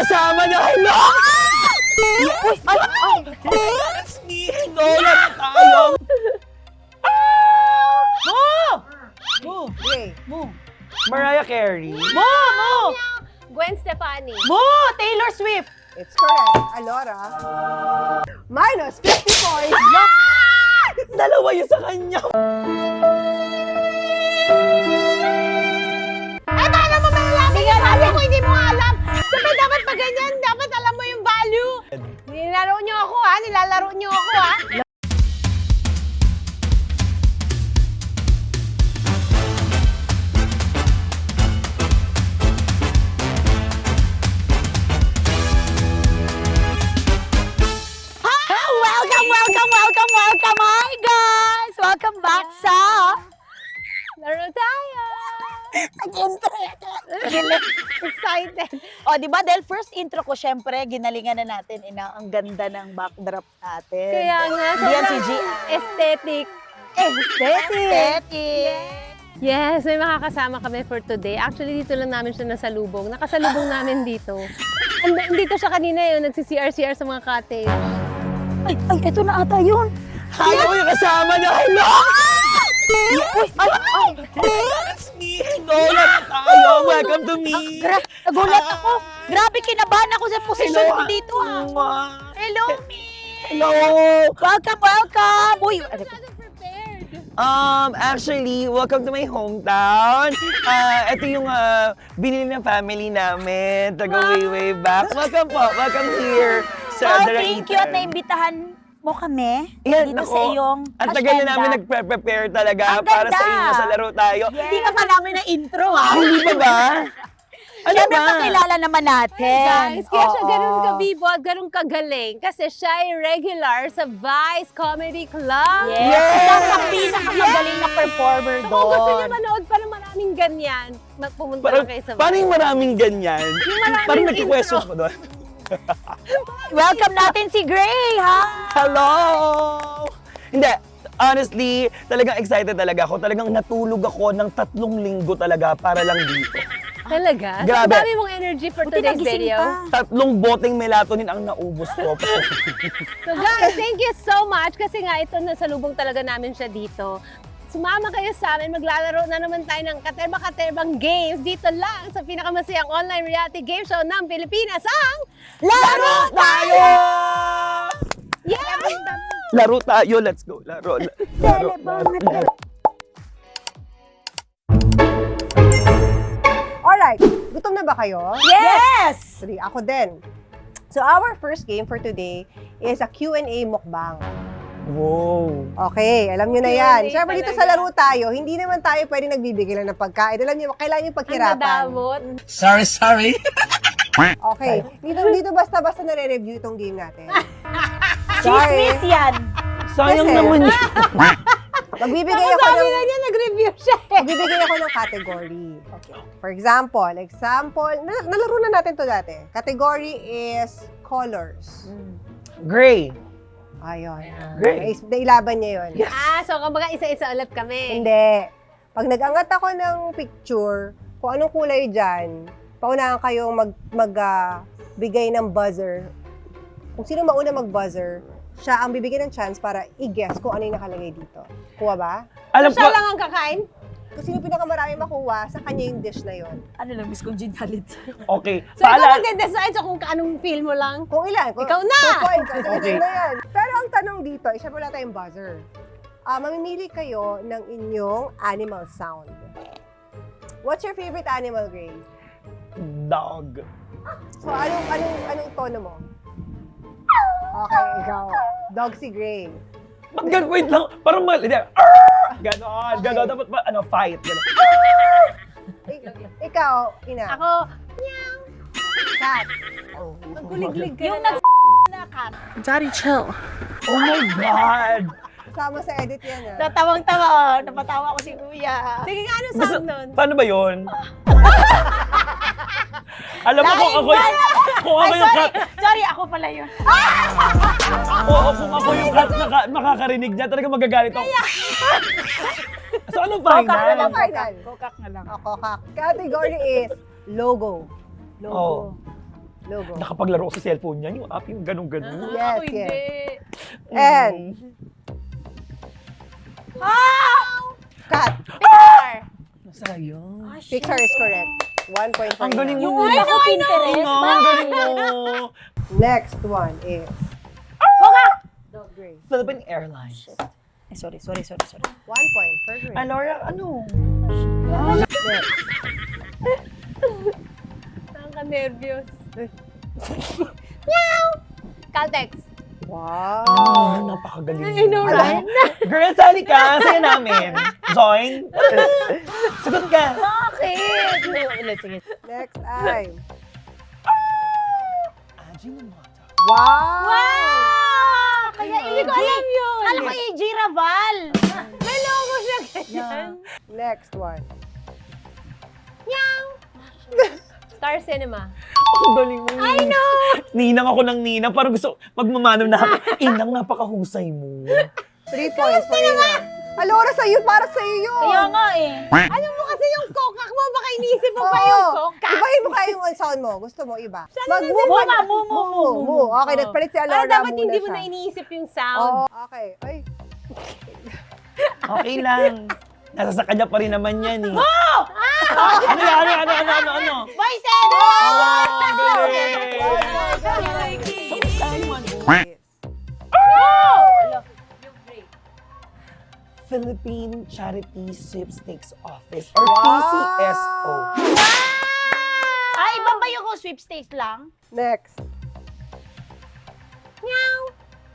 kasama niya. Hello! Uy, ay! It's me! Lola na tayo! Mo! Gray. Mo! Mariah Carey. Mo! Mo! Gwen Stefani. Mo! Taylor Swift! It's correct. Alora. Minus 50 points. Dalawa yun sa kanya. Eto, alam mo ba yung value ko? Hindi mo alam. Sabi, dapat pag ganyan, dapat alam mo yung value. Nilalaro niyo ako, ha? Nilalaro niyo ako, ha? Welcome! Hi guys! Welcome back sa... Laro tayo. Excited. O, di ba? Dahil first intro ko, syempre, ginalingan na natin. Ang ganda ng backdrop natin. Kaya nga, Diyan si sobrang G. aesthetic. Aesthetic! Yes, may makakasama kami for today. Actually, dito lang namin siya nasalubong. Nakasalubong namin dito. Dito siya kanina yun, nagsi-CR sa mga cottage. Ay, eto na ata yun. Hello yung kasama niya. Hello! Uy, ay! It's me! Lola na tayo! Welcome to me! Nagulat ako. Grabe, kinabahan ako sa posisyon ko dito, ha. Hello, me! Hello! Welcome! Uy, Actually, welcome to my hometown. Ito yung binili ng family namin. Taga way back. Welcome po. Welcome here sa thank you at naimbitahan mo kami Yan, dito nako. sa iyong Ang tagal na namin nagpe-prepare talaga Ang para ganda. sa inyo sa laro tayo. Hindi ka pa namin na intro, ha? Hindi ba ba? Ano Siyempre, ba? pakilala naman natin. Guys, kaya siya Oo. ganun kabibo at ganun kagaling kasi siya ay regular sa Vice Comedy Club. Yes! Isa sa pinakamagaling na performer So, doon. kung gusto niyo manood pa ng maraming ganyan, pumunta Parang, lang kayo sa paano yung maraming ganyan? maraming Parang nagki-question intro. ko doon. Welcome natin si Gray, ha? Hello! Hindi, honestly, talagang excited talaga ako. Talagang natulog ako ng 3 linggo talaga para lang dito. Talaga? Grabe. So, dami mong energy for Buti today's nagising video. ka. 3 boteng melatonin ang naubos ko. So guys, thank you so much kasi nga ito nasalubong talaga namin siya dito. Sumama kayo sa amin, maglalaro na naman tayo ng katerba-katerbang games dito lang sa pinakamasayang online reality game show ng Pilipinas, ang Laro tayo! Yeah! Laro tayo, let's go. Laro. Alright, gutom na ba kayo? Yes! Sorry, ako din. So our first game for today is a Q&A mukbang. Wow. Okay, alam nyo na yan. Q&A Siyempre dito talaga. sa laro tayo, hindi naman tayo pwede nagbibigay lang ng pagkain. Alam nyo, kailangan yung paghirapan. Sorry. Okay, dito basta-basta nare-review itong game natin. Chismis yan. Sayang Kasi- naman yun. Magbibigay ako ng... niya, nag-review siya Magbibigay ako ng category. Okay. For example, nalaro na natin to dati. Category is colors. Gray. Ayun. Great. Nailaban niya yun. Yes. So kumbaga isa-isa ulit kami. Hindi. Pag nag-angat ako ng picture, kung anong kulay dyan, paunahan kayong bigay ng buzzer. Kung sino mauna mag-buzzer, siya ang bibigyan ng chance para i-guess kung ano yung nakalagay dito. Kuha ba? Alam ko, Siya lang ang kakain? Kung sino pinakamarami makuha, sa kanya yung dish na yon. Ano lang, Miss Congeniality. okay. So ikaw magde-decide so kung anong feel mo lang. Kung ilan? Kung, Ikaw na! 2 points. Okay. Na yan. Pero ang tanong dito, isa wala tayong buzzer. Mamimili kayo ng inyong animal sound. What's your favorite animal, Gray? Dog. So, anong tono mo? Okay, ikaw. Dog si Gray. Ba't wait lang, parang mali. Ganon, Okay. ganon. Dapat fight. Ganon. Ikaw, Ina. Ako, Cat. magkuliglig ka Yung na. na cat. Daddy, chill. Oh my God! Sama sa edit yan, ah. Natawang-tawa. Napatawa ko si Kuya. Sige nga, ano Basta, sound nun? paano ba yun? Alam mo kung ako yung cat, Sorry, ako pala yun. oo, kung ako yung cat na makakarinig niya, talaga magagalit ako. So, anong final? Ano final? Kokak na lang. Ako, Category is logo. Oh. Logo. Nakapaglaro ko sa cellphone niya. Yung app, yung ganun-ganun. Yes, Ako yes. hindi. And, cut. Pixar. Sayang. Pixar is correct. 1 point for Ang galing you. mo. Ako Pinterest. Ang galing mo. Next one is Gray. Philippine Airlines. Ay, sorry. 1 point for Gray. Alora, ano? Next. Nakaka-nervyos. Eh. Caltex. Wow. Napakagaling I know, mo. right? Girl, sali ka. Saya namin. Join. Sagot ka. Bakit? Ulit, sige. Next time. Ajinomoto. Wow! Wow! Kaya Hindi ko alam yun. Kala ko AJ Raval. May logo siya ganyan. Next one. Star Cinema. Ang galing mo. I know! Ninang ako ng ninang. Parang gusto magmamano na ako. Inang, napakahusay mo. 3 points for Ina. Alora, sa'yo, para sa'yo yun. Kaya nga eh. Ano mo kasi yung kokak mo? Baka inisip mo pa yung kokak. Ibahin mo kaya yung sound mo. Gusto mo iba? Mo. Okay, nagpalit si Alora Pero dapat muna hindi mo siya. na iniisip yung sound. Oo, okay. Ay, Okay lang. Nasa sa kanya pa rin naman yan eh. Ano? Voices! Ang galing! Philippine Charity Sweepstakes Office or PCSO. Ay, ibang ba yung sweepstakes lang? Next.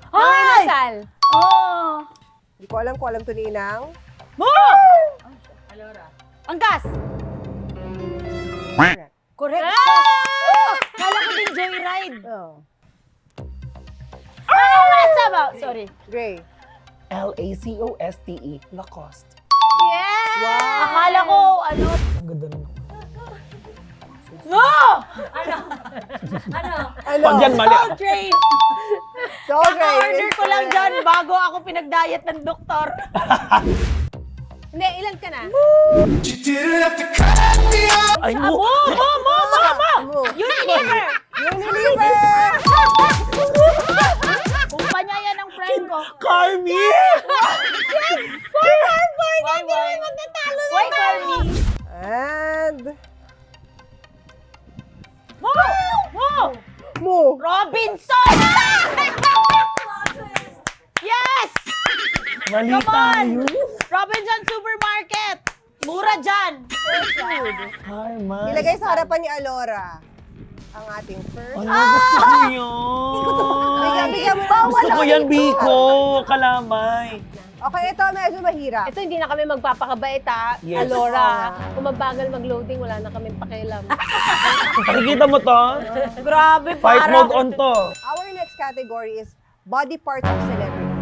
Mga inasal. Oh! Hindi ko alam kung alam to ni Inang. Mo! Ang gas! Correct. Kala ko din Joyride. Oh. Masama. Sorry. Gray. Lacoste. Lacoste. Yeah! Wow. Akala ko, ano? Ang ganda nun. No! Ano? Pag yan mali. Soul train! So, Gray. Kaka-order ko lang dyan bago ako pinag-diet ng doktor. Hindi, ilan ka na? Ay mo! Mo. Unilever! Unilever! Kumpanya yan ng friend ko. Carmi! Why? Magtatalo na Why, tayo. Carmi? And... Mo! Mo. Robinson! Yes! Mali Come on! tayo. Robinson Supermarket! Mura dyan! Karma. Ilagay sa harapan ni Alora ang ating first. Ano, gusto ko yun. Bigyan mo. Gusto ko yan, Biko. Kalamay. Okay, ito medyo mahirap. Ito hindi na kami magpapakabait ha. Yes. Alora, kung mabagal mag-loading, wala na kami pakialam. Nakikita mo to? Grabe, Fight mode on to. Our next category is body parts of celebrities.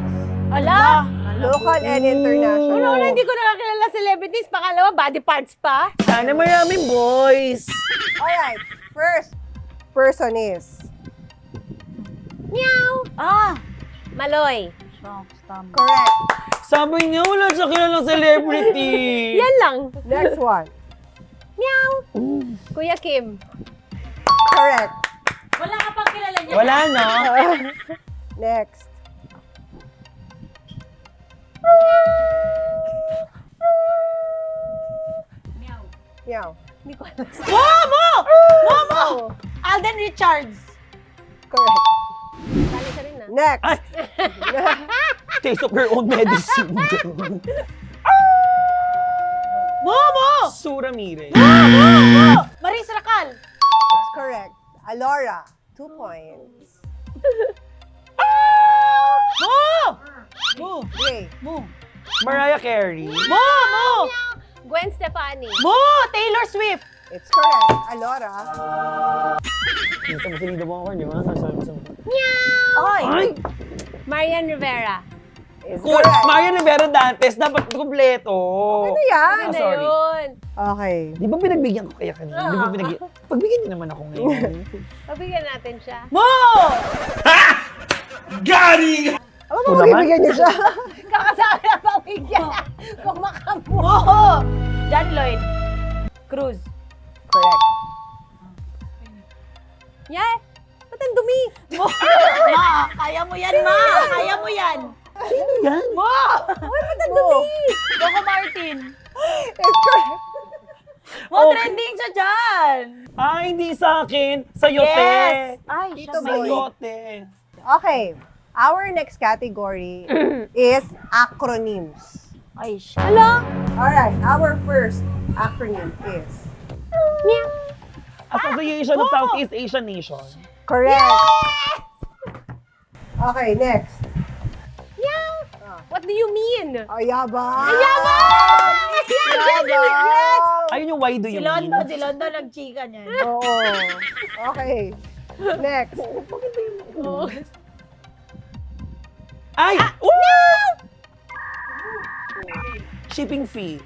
Ala! Local and international. Una, hindi ko nakakilala celebrities. Pangalawa, body parts pa. Sana maraming boys. Alright, first person is Ah! Maloy. correct. Sabi niya, wala siya kilalang celebrity. Yan lang. Next one, Kuya Kim. correct. Wala ka pang kilala niya. Wala, no? Next. Meow. Hindi ko alam. Momo! Momo! Alden Richards. Correct. Sali ka rin na. Next. Ay! Taste of your own medicine. Momo! Sura Mire. Momo! Maris Racal. That's correct. Alora, 2 points. Mo! Mo! Gray. Mo! Mariah Carey. Mo! Mo! Gwen Stefani. Mo! Taylor Swift. It's correct. Alora. Kita mo sinig na mo ako, di ba? Sabi mo sa Ay! Ay! Marian Rivera. Is Cool. correct. Mario Rivera Dantes, dapat kompleto. Ano yan? Ah, Ano sorry. yun? Okay. Di ba pinagbigyan ko kaya kanina? Di ba pinagbigyan? Pagbigyan niyo naman ako ngayon. Pabigyan natin siya. Mo! Ano Ito ba naman? magbibigyan niyo siya? Kakasabi na pabigyan. Kung makamu. Mo! John Lloyd. Cruz. Correct. Yeah. Ba't ang dumi? Ma, kaya mo yan, Ma! Kaya mo yan! Yan. Ma! Ba't ang dumi? Coco Martin! It's correct. Mo, trending siya dyan! Hindi sa akin. Sa'yo, Yes! te. Ay, Tito siya Boy. Sa'yo, te. Okay. Our next category is acronyms. Ay, siya. Hala? Alright, our first acronym is Association of Southeast Asian Nations. correct. Okay, next. What do you mean? Ayabang! Ayabang! Ayabang! Ayun yung why do Si you London, mean? si London nag-chika niyan. Oo. Okay. Next. Ay! Ooh! Shipping fee.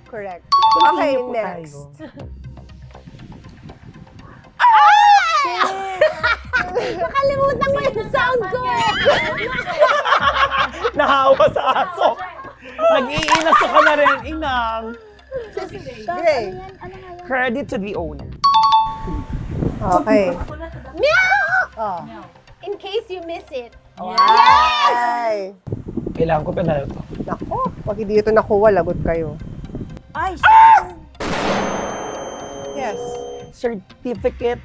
Correct. Okay, Continue po next. tayo. Nakalimutan ko yung sound ko eh. Nahawa sa aso. Nag-iinaso ka na rin, inang. Gray. Credit to the owner. Okay. Meow! Oh. In case you miss it. Ay! Kailangan ko panalo to. Nako, pag hindi ito nakuha, lagot kayo. Ay, siya. Yes. Certificate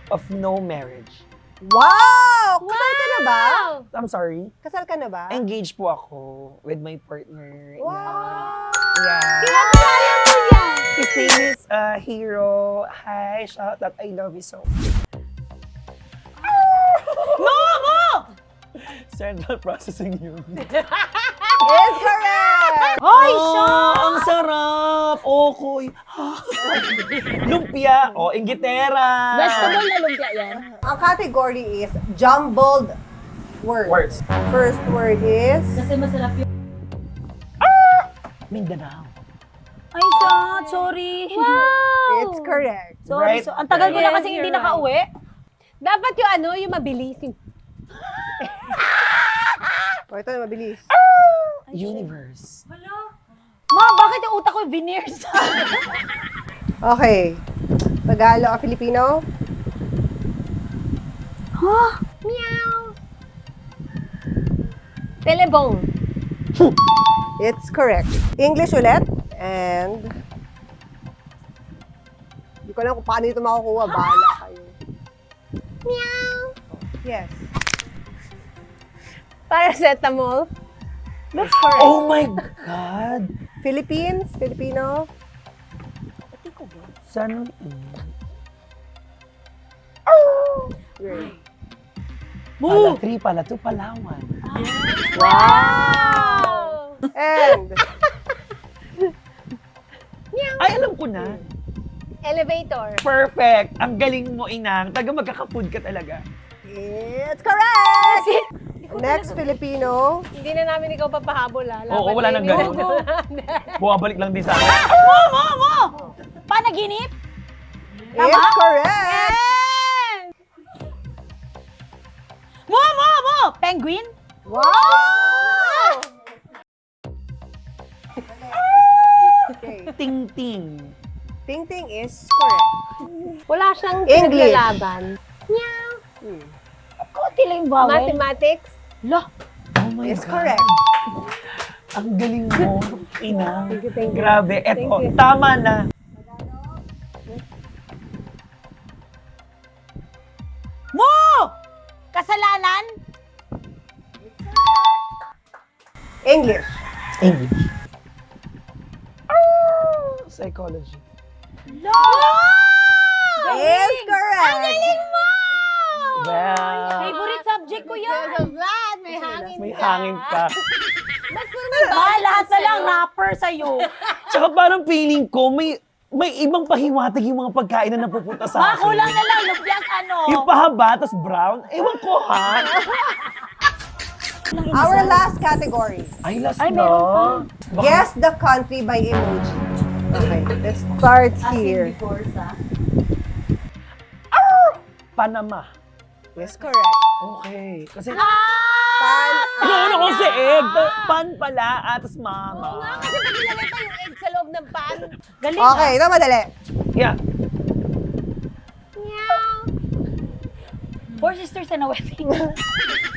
of no marriage. Wow! Kasal ka na ba? I'm sorry. Kasal ka na ba? Engaged po ako with my partner. Wow! Yeah. Pinapalala mo yan. His name is Hero. Hi, shout out. I love you so much. Central Processing Unit. Is correct! Ay, siya. Ang sarap! Okoy! Lumpia! Ingitera! Vegetable na lumpia yan. Ang category is jumbled words. Words. First word is Kasi masarap yun. Mindanao. Ay, siya. Sorry. it's correct. Sorry. Right. So, ang tagal ko na Yes, kasi hindi you're nakauwi. Dapat yung mabilis. O, ito na mabilis. Universe. Ma, bakit yung utak ko veneers? Okay. Tagalog o Filipino? Meow. Telebong. It's correct. English ulit. And hindi ko alam kung paano ito makukuha. Bahala kayo. Meow. Yes. Paracetamol. That's correct. Oh my God! Philippines? Filipino? San? Great. Pala 3, pala 2, Palawan. Wow! And Ay, alam ko na. Elevator. Perfect! Ang galing mo, inang. Taga magkaka-food ka talaga. it's correct! Next, Filipino. Hindi na namin ikaw papahabol ha. Oo, wala nang ganun. Bumabalik lang din sa akin. Mo! Panaginip? It's correct! Mo! Penguin? Wow! Okay. Ting-ting. Ting-ting is correct. Wala siyang English. pinaglalaban. Konti lang yung vowel. Mathematics. Lah. Oh my It's God. correct. Ang galing mo, inang. Thank you, thank you. Grabe. Thank Eto, you. tama na. Mo! Kasalanan? English. English. Psychology. No! Is correct. mo! Well, Favorite subject ko yan. Vlad, may hangin may hangin ka. Lahat na lang rapper sa'yo. Tsaka parang feeling ko, may ibang pahiwatig yung mga pagkain na napupunta sa akin. Kulang na lang, lumpiang ano. Yung pahaba, tas brown. Ewan ko, ha? Our last category. Ay, last Ay, na. meron Baka- Guess the country by emoji. Okay, let's start here. Panama. Yes, correct. Okay. Kasi, Pan. ano ko si Egg? Pan pala, atas mama. Kasi pag nilagay pa yung egg sa loob ng pan. Galing Okay, ito madali. Yeah. Meow. Four sisters and a wedding.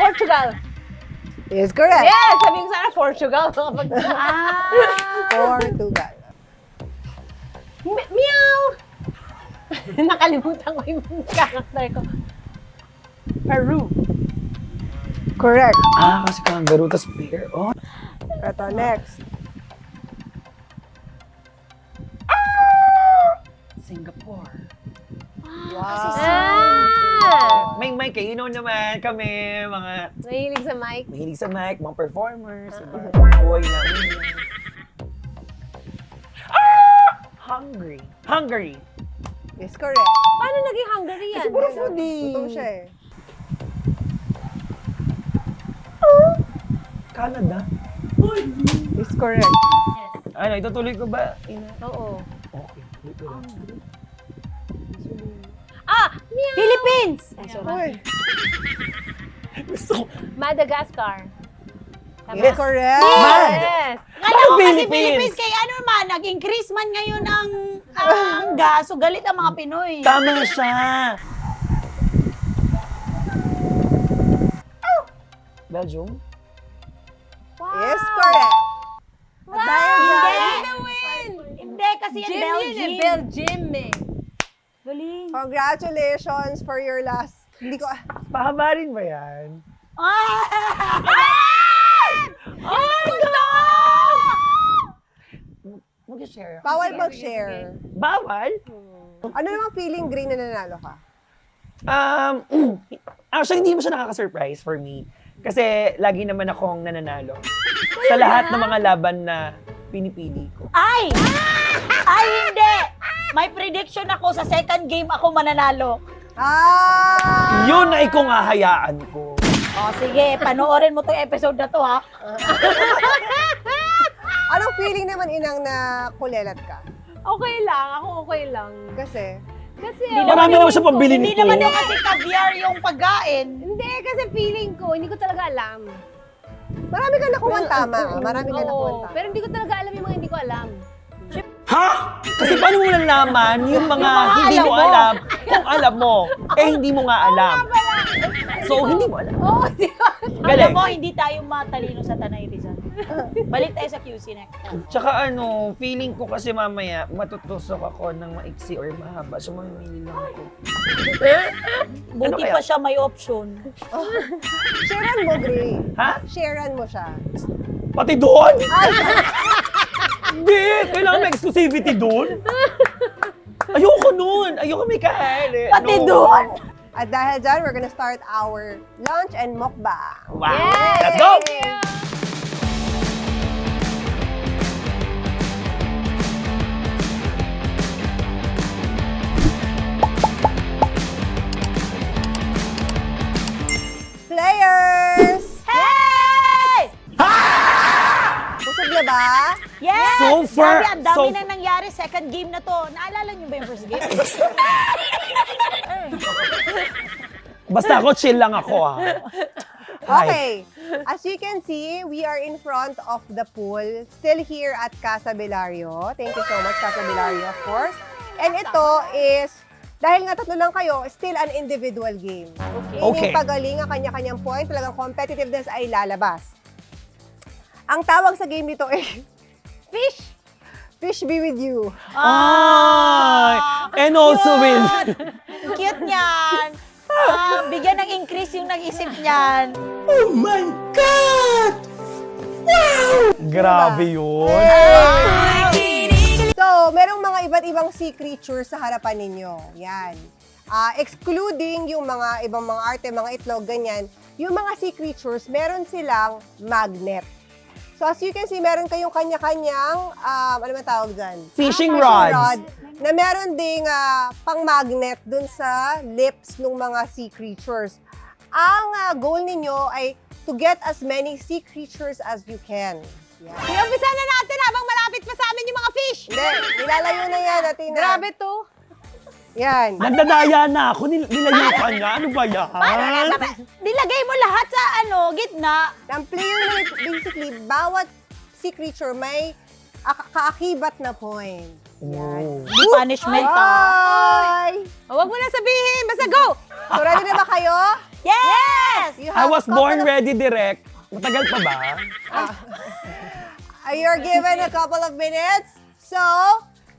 Portugal. Is correct. Yes, sabi ko sana Portugal. Portugal. Meow! Nakalimutan ko yung character ko. Peru. Correct. Kasi kangaroo, tas bear. Oh. Ito, next. Singapore. Wow. May mic eh. You know naman kami, mga Mahilig sa mic. mahilig sa mic, mga performers, diba? Buhay namin yan. Hungry. Hungary. Is correct. Paano naging Hungary yan? Puro foodie. Gutom siya eh. Canada. Is correct. Ano, itutuloy ko ba? Oo. Okay, tuloy ko lang. Meow! Philippines! Uy. Gusto ko. Madagascar. Is correct. Man! Yes! Kala ko kasi Philippines? Philippines, kaya ano man, nag-increase man ngayon ang gas, so galit ang mga Pinoy. Tama siya! Belgium? Is correct. At dahil dyan, Hindi, kasi yan Belgium. Belgium eh. Galing. congratulations for your last. Hindi ko, Pahaba rin ba yan? Mag-share. bawal mag-share. Bawal? Ano namang feeling green na nanalo ka? Actually, hindi mo siya nakaka-surprise for me. Kasi lagi naman akong nananalo. Sa lahat ng mga laban na pinipili ko. Ay! Ay, hindi! May prediction ako sa second game ako mananalo. Ah! Yun ay kung hahayaan ko. O, sige, panoorin mo tong episode na to, ha? Anong feeling naman inang na kulelat ka? Okay lang. Ako okay lang. Kasi, Kasi, Marami naman siya pambili Hindi nito. naman daw kasi caviar yung pagkain. Hindi, kasi feeling ko, hindi ko talaga alam. marami ka nakuha tama. Marami ka nakuha Oo, tama. pero hindi ko talaga alam yung mga hindi ko alam. Kasi paano mo nalaman yung mga hindi alam mo mo. alam kung alam mo, eh hindi mo nga alam. So, hindi mo alam. Oo, di ba? Alam Galing. mo, hindi tayo matalino sa Tanay Rizal. Balik tayo sa QC next. Tsaka ano, feeling ko kasi mamaya matutusok ako ng maiksi or mahaba. So, mamimili lang ako. Buti kaya? pa siya may option. Sharean mo, Gray. Ha? Sharean mo siya. Pati doon? Hindi! Kailangan may exclusivity doon? Ayoko nun! Ayoko may kahit. Pati doon? At dahil dyan, we're gonna start our lunch and mukbang. Wow! Yay! Let's go! Players! Hey! Busog na ba? Yes! So far- Sabi, ang dami so- na nangyari. Second game na to. Naalala niyo ba yung first game? Basta ako, chill lang ako ha. Hi. Okay. As you can see, we are in front of the pool. Still here at Casa Belario. Thank you so much, Casa Belario, of course. And ito is, dahil nga tatlo lang kayo, still an individual game. Okay. Ining pagaling ang kanya-kanyang point, talagang competitiveness ay lalabas. Ang tawag sa game nito ay Fish! Fish be with you. Ay! And also with... Cute niyan. Bigyan ng increase yung nag-isip niyan. Oh my God! Wow! Grabe yun. So, merong mga iba't ibang sea creatures sa harapan ninyo. Yan. Excluding yung mga ibang mga arte, mga itlog, ganyan. Yung mga sea creatures, meron silang magnet. So, as you can see, meron kayong kanya-kanyang, ano ba tawag dyan? Fishing rods. Na meron ding pang-magnet dun sa lips ng mga sea creatures. Ang goal ninyo ay to get as many sea creatures as you can. Yan. Iumpisa na natin habang malapit pa sa amin yung mga fish. Hindi, nilalayo na yan natin. Grabe to. Yan. Nagdadaya na ako. Nilayo ka na. Ano ba yan? Nilagay mo lahat sa gitna. Ang player na basically, bawat sea creature may kaakibat na point. Oh. Punishment, Bye! Huwag mo na sabihin. Basta go! So, ready na ba kayo? I was born ready direct. Matagal pa ba? You're given a couple of minutes. So,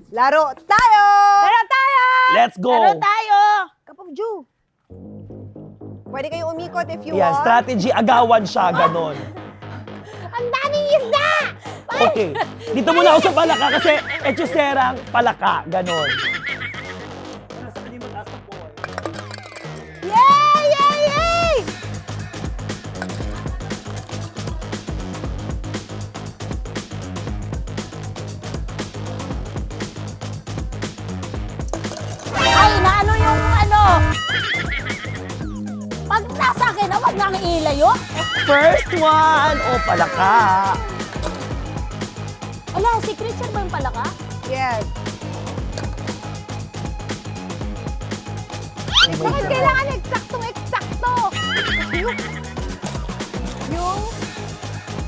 laro tayo! Laro tayo! Let's go! Laro tayo! Cup of Jew. Pwede kayo umikot if you Yeah, want. strategy, agawan siya, ganon. Ang daming isda! Okay, dito muna ako sa palaka kasi echuserang palaka, ganon. Yay! Yay! Yay! Ay, naano yung ano? Pag nasa akin, wag nang ilayo. First one! O, palaka. Ala, secret siya ba yung palaka? Yes. Bakit kailangan eksaktong-eksakto?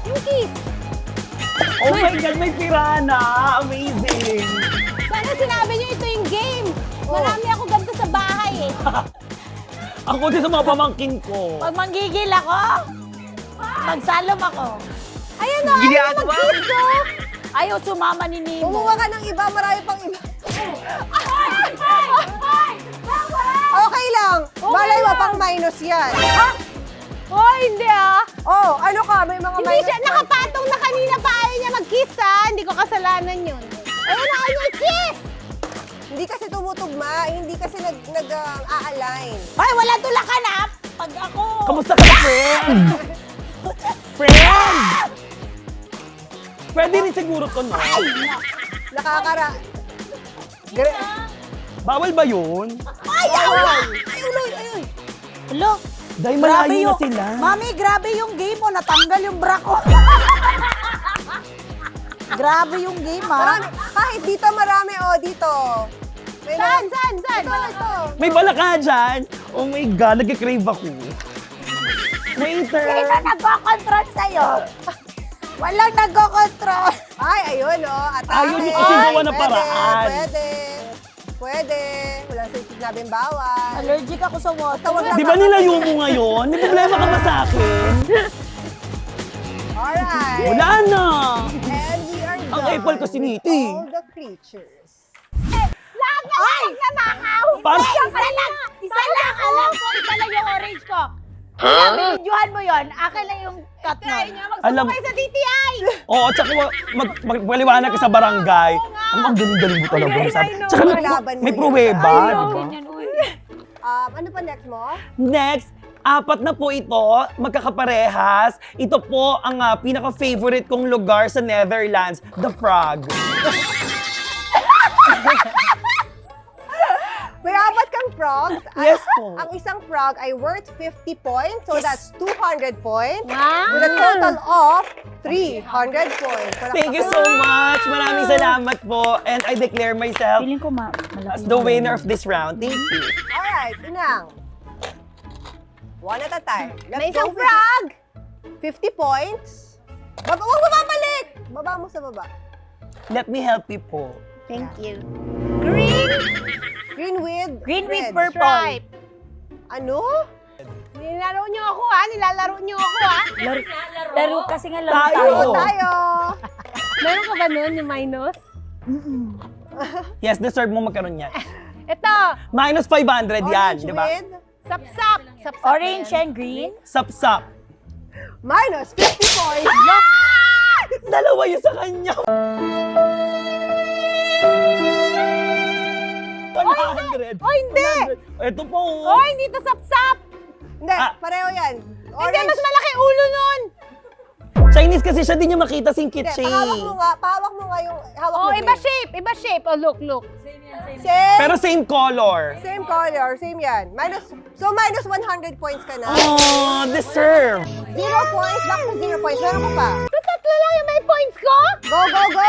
Yung kiss. Oh my God, may pirana! Amazing! Sana sinabi niyo ito yung game. Marami ako ganito sa bahay eh. Ako din sa mga pamangkin ko. Pag manggigil ako, magsalom ako. Ayan o, ayaw mo mag-kiss ko. Ayaw sumama ni Nemo. Kumuha ka ng iba, marami pang iba. Okay lang. Malay mo, pang minus yan. Oh, hindi ah. Oh, ano ka? May mga Hindi minus siya, points. nakapatong na kanina pa ayaw niya mag-kiss ah. Hindi ko kasalanan yun. Ayun na, ayaw niya kiss. Hindi kasi tumutugma, hindi kasi nag-a-align. Ay, wala tulakan ah. Pag ako... Kamusta ka, friend? Friend! Pwede rin siguro to, no? Nakakara... Bawal ba yun? Ay, awa! Ay, uloy, ayun. Hello? Dahil malayo na sila. Mami, grabe yung game mo. Natanggal yung bra ko. Grabe yung game, Marami, ha? kahit dito marami, oh, dito. May Saan, mga- saan, saan? Ito. May balaka dyan. Oh my God, nag-crave ako. Sino Waiter! nagko-control sa'yo? Walang nagko-control. Ay, ayun, oh. Atake. Ayaw niyo kasi gawa ng Pwede, paraan. Pwede. Wala sa sinabing bawal. Allergic ako sa water. Tawag lang Di ba nilayo mo ngayon? May problema ka ba sa akin? Alright. Wala na! And we are Ang done apple ko siniti. with all the creatures. Lahat na lang nanakaw. Para- Isa lang! Isa lang! Alam ko, isa lang yung orange ko. Huh? Binidyohan mo yon. Akin lang yung cut Try nun. niya, Alam- magsumbay sa DTI. Oo, tsaka magpaliwanag ka sa barangay. Ang galing-galing mo talaga. Yes, I know. Tsaka Laban mo may yun. pruweba, I di know. ba? Ano pa next mo? Next, apat na po ito, magkakaparehas. Ito po ang pinaka-favorite kong lugar sa Netherlands, The Frog. May apat kang frogs. Yes po. Ang isang frog ay worth 50 points. So that's 200 points. Wow. With a total of 300 points. Thank you so much. Maraming salamat po. And I declare myself Feeling ko malaki. as the winner of this round. Thank you. Alright, Inang. One at a time. Let's May isang go with frog. 50 points. Huwag mo babalik! Baba mo sa baba. Let me help you po. Thank you. Green Green with Green with red. purple. stripe. Ano? Nilalaro niyo ako ha. Nilalaro niyo ako ha. Laro kasi nga laro Tayo. tayo. Tayo tayo. Meron ka ba nun yung minus? Yes, deserve mo magkaroon yan. Ito. Minus 500 yan, Orange di ba? with Sapsap. Sapsap Orange yan. and green. Sapsap. minus 50 points. Dalawa yun sa kanya. 100. Oh, hindi. Ito po. Oh, hindi to sapsap. Hindi, Ah. pareho yan. Hindi, mas malaki ulo nun. Chinese kasi siya din yung makita sing Hindi, kitchen. pahawak mo nga yung hawak Oh, mo. iba green. shape. Iba shape. Oh, look, look. Same, Pero same color. same color, same yan. Minus 100 points ka na. Oh, deserve. 0 points, back to 0 points. Meron ko pa. So, tatlo lang yung may points ko? Go, go, go!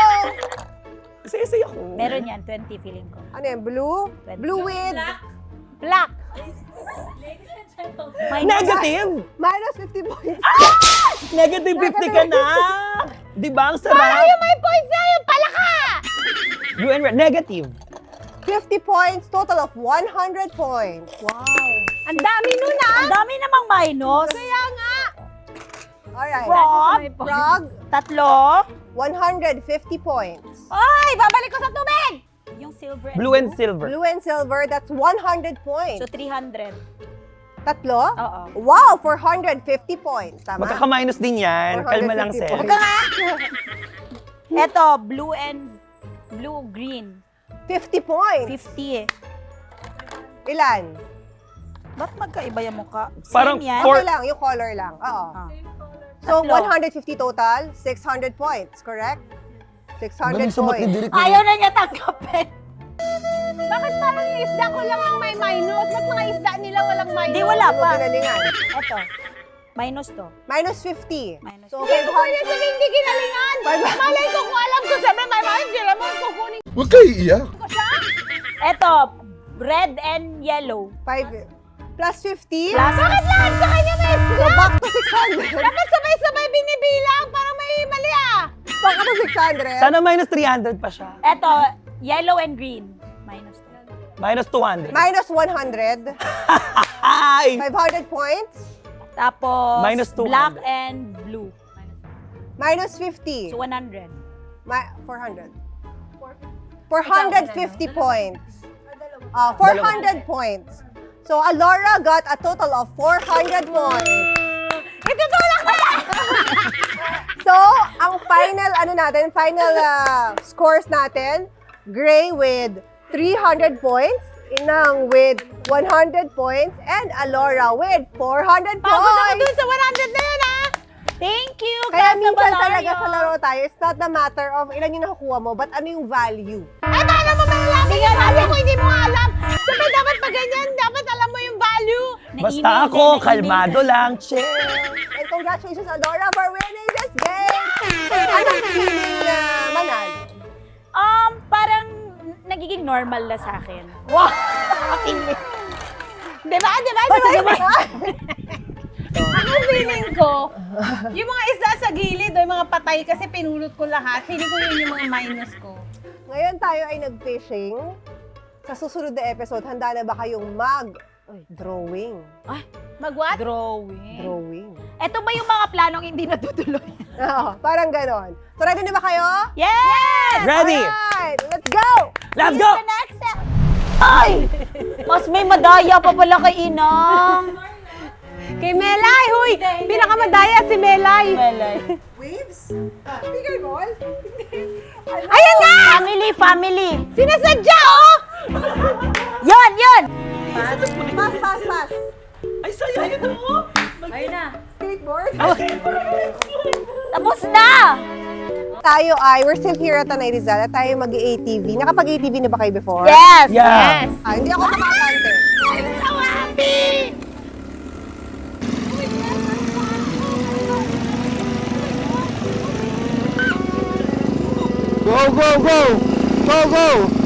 Say ako. Meron yan, 20 feeling ko. Ano yan, blue? Blue with Black. Negative. minus 50 points. Negative 50 ka na. Di ba? Ang sarap. Para yung may points na yung palaka. You and red. Negative. 50 points, total of 100 points. Wow. Ang dami nun ah. Ang dami namang minus. Kaya nga. Alright. Frog. Frog, 3. 150 points. Ay, babalik ko sa tubig! Yung silver and Blue and silver. Blue and silver, that's 100 points. So, 300. Tatlo? Oo. Wow, 450 points. Tama? Magkaka-minus din yan. Kalma lang, 450 Sel. points. Huwag ka nga! Eto, blue-green. 50 points. 50 eh. Ilan? Ba't magkaiba yung mukha? Parang Same yan? four- Okay lang, yung color lang. Oo. Ah. So, Tatlo. 150 total, 600 points, correct? 600 points. Ayaw na niya tanggapin. Bakit parang yung isda ko lang ang may minus? Ba't mga isda nila walang minus? Hindi, wala Ano pa. ginalingan? Eto. Minus to. Minus 50. Minus So, Hindi ko kaya 500. sabihin hindi kinalingan. Malay ko kung alam ko sabi may minus. Hindi alam mo kukunin Huwag kayo iiyak. ko siya. Eto, red and yellow. 5 plus 50. Plus, Bakit lahat sa kanya may So, isda? back to 600. Dapat sabay-sabay binibilang. Parang may mali ah. Back to 600. Sana minus 300 pa siya. eto, yellow and green. Minus to. Minus 200. Minus 100. Ay! 500 points. Tapos, Minus 200. black and blue. Minus 50. So, 100. 400. 450 points. 400 points. So, Alora got a total of 400 points. Itutulak ko yan! So, ang final scores natin, Gray with 300 points, Inang with 100 points, and Alora with 400 Pagod ako points. dun sa 100 na yun ah. Thank you, Kaya Casa minsan Balario. talaga sa laro tayo, it's not the matter of ilan yung nakukuha mo, but ano yung value. Ay, paano mo malalaman yung value kung hindi mo alam? Sabi dapat pag ganyan, dapat alam mo yung value. Basta ako, kalmado lang. Chill. And congratulations, Alora, for winning this game! Anong feeling na manalo? Parang nagiging normal na sa akin. Wow! Diba? Ako feeling ko, yung mga isda sa gilid o yung mga patay kasi pinulot ko lahat, feeling ko yun yung mga minus ko. Ngayon tayo ay nag-fishing. Sa susunod na episode, handa na ba kayong mag-drawing? Mag-what? Drawing. Drawing. Ito ba yung mga planong hindi natutuloy? Oo, parang ganon. So, ready na ba kayo? Yes! Ready? Alright, let's go! Let's go! The next step. Ay! Mas may madaya pa pala kay Inang. Kay Melay, huy! Pinakamadaya si Melay. Waves? Bigger ball? Ayan na! Family. Sinasadya, oh! Yan! Pass. Ay, saya yun mo. Skateboard? Tapos na! Tayo we're still here at Tanay Rizal at tayo mag-ATV. Nakapag-ATV na ba kayo before? Yes! Yeah. Hindi ako makakante. I'm so happy! Go, go, go! Go, go!